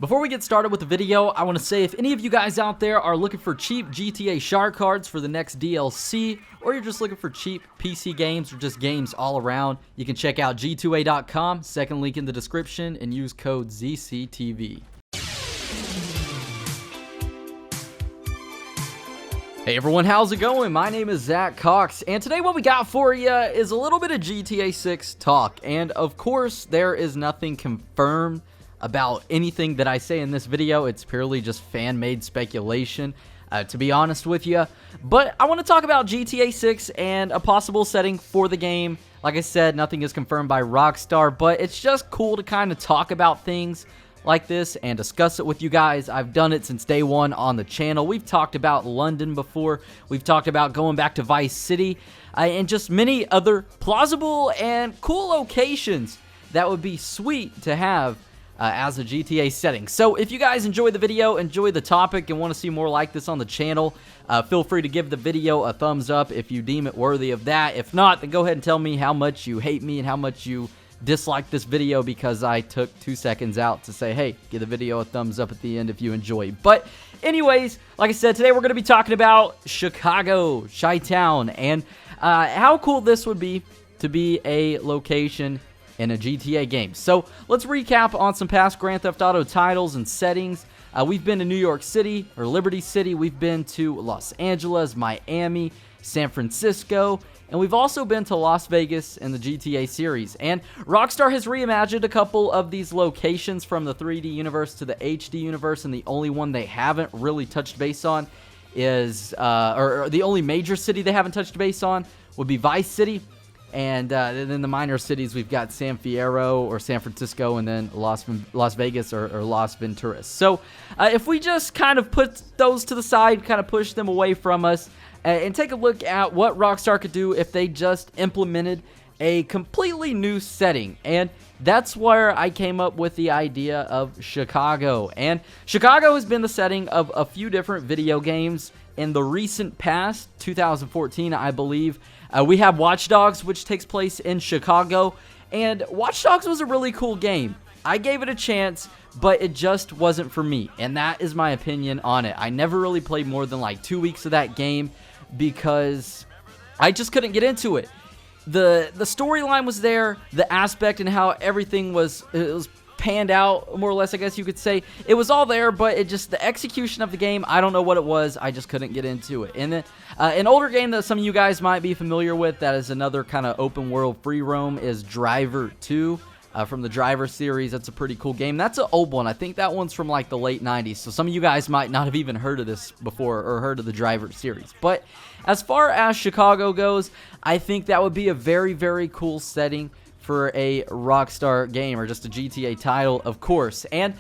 Before we get started with the video, I want to say if any of you guys out there are looking for cheap GTA shark cards for the next DLC, or you're just looking for cheap PC games or just games all around, you can check out g2a.com, second link in the description, and use code ZCTV. Hey everyone, how's it going? My name is ZacCox, and today what we got for you is a little bit of GTA 6 talk, and of course there is nothing confirmed about anything that I say in this video. It's purely just fan-made speculation, to be honest with you. But I want to talk about GTA 6 and a possible setting for the game. Like I said, nothing is confirmed by Rockstar, but it's just cool to kind of talk about things like this and discuss it with you guys. I've done it since day one on the channel. We've talked about London before. We've talked about going back to Vice City and just many other plausible and cool locations that would be sweet to have as a GTA setting. So if you guys enjoy the video, enjoy the topic, and want to see more like this on the channel, feel free to give the video a thumbs up if you deem it worthy of that. If not, then go ahead and tell me how much you hate me and how much you dislike this video because I took 2 seconds out to say, hey, give the video a thumbs up at the end if you enjoy. But anyways, like I said, today we're going to be talking about Chicago, Chi-Town, and how cool this would be to be a location in a GTA game. So let's recap on some past Grand Theft Auto titles and settings. We've been to New York City, or Liberty City. We've been to Los Angeles, Miami, San Francisco, and we've also been to Las Vegas in the GTA series. And Rockstar has reimagined a couple of these locations from the 3D universe to the HD universe, and the only one they haven't really touched base on is, or the only major city they haven't touched base on would be Vice City. And then the minor cities, we've got San Fierro or San Francisco, and then Las Vegas or Las Venturas. So if we just kind of put those to the side, kind of push them away from us, and take a look at what Rockstar could do if they just implemented a completely new setting. And that's where I came up with the idea of Chicago. And Chicago has been the setting of a few different video games in the recent past, 2014, I believe. We have Watch Dogs, which takes place in Chicago, and Watch Dogs was a really cool game. I gave it a chance, but it just wasn't for me, and that is my opinion on it. I never really played more than like 2 weeks of that game because I just couldn't get into it. The storyline was there, the aspect and how everything was panned out, more or less, I guess you could say. It was all there, but it just, the execution of the game, I don't know what it was. I just couldn't get into it. And then an older game that some of you guys might be familiar with, that is another kind of open world free roam, is Driver 2 from the Driver series. That's a pretty cool game. That's an old one. I think that one's from like the late 90s. So some of you guys might not have even heard of this before or heard of the Driver series. But as far as Chicago goes, I think that would be a very, very cool setting for a Rockstar game, or just a GTA title, of course. And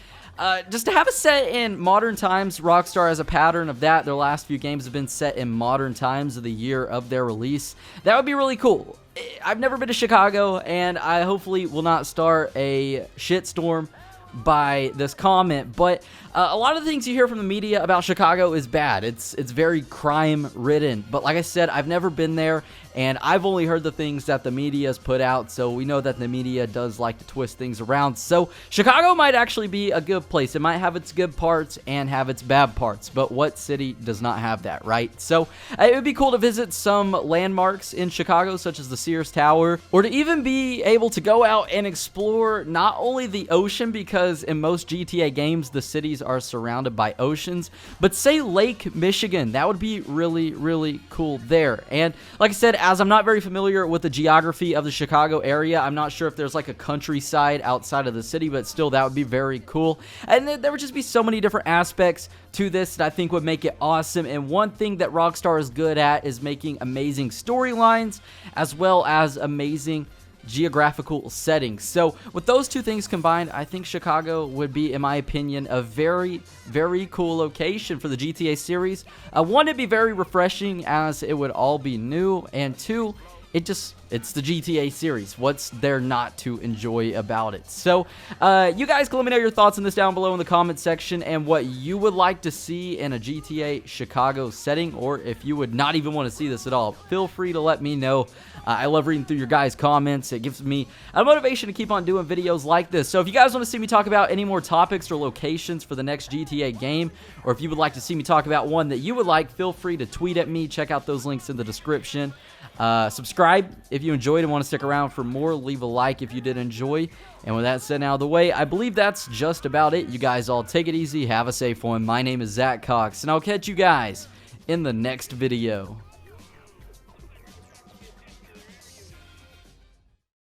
just to have it set in modern times, Rockstar has a pattern of that. Their last few games have been set in modern times of the year of their release. That would be really cool. I've never been to Chicago, and I hopefully will not start a shitstorm by this comment, but a lot of the things you hear from the media about Chicago is bad. It's very crime ridden, but like I said, I've never been there, and I've only heard the things that the media has put out, so we know that the media does like to twist things around. So Chicago might actually be a good place. It might have its good parts and have its bad parts, but what city does not have that, right? So it would be cool to visit some landmarks in Chicago, such as the Sears Tower, or to even be able to go out and explore not only the ocean, because in most GTA games the cities are surrounded by oceans, but say Lake Michigan. That would be really, really cool there. And like I said, as I'm not very familiar with the geography of the Chicago area, I'm not sure if there's like a countryside outside of the city, but still, that would be very cool. And there would just be so many different aspects to this that I think would make it awesome. And one thing that Rockstar is good at is making amazing storylines as well as amazing geographical settings. So with those two things combined, I think Chicago would be, in my opinion, a very, very cool location for the GTA series. One, it'd be very refreshing as it would all be new, and two, it's the GTA series. What's there not to enjoy about it? So, you guys can let me know your thoughts on this down below in the comment section and what you would like to see in a GTA Chicago setting, or if you would not even want to see this at all, feel free to let me know. I love reading through your guys' comments. It gives me a motivation to keep on doing videos like this. So if you guys want to see me talk about any more topics or locations for the next GTA game, or if you would like to see me talk about one that you would like, feel free to tweet at me. Check out those links in the description. Subscribe if you enjoyed and want to stick around for more. Leave a like if you did enjoy. And with that said out of the way, I believe that's just about it. You guys all take it easy. Have a safe one. My name is ZacCox, and I'll catch you guys in the next video.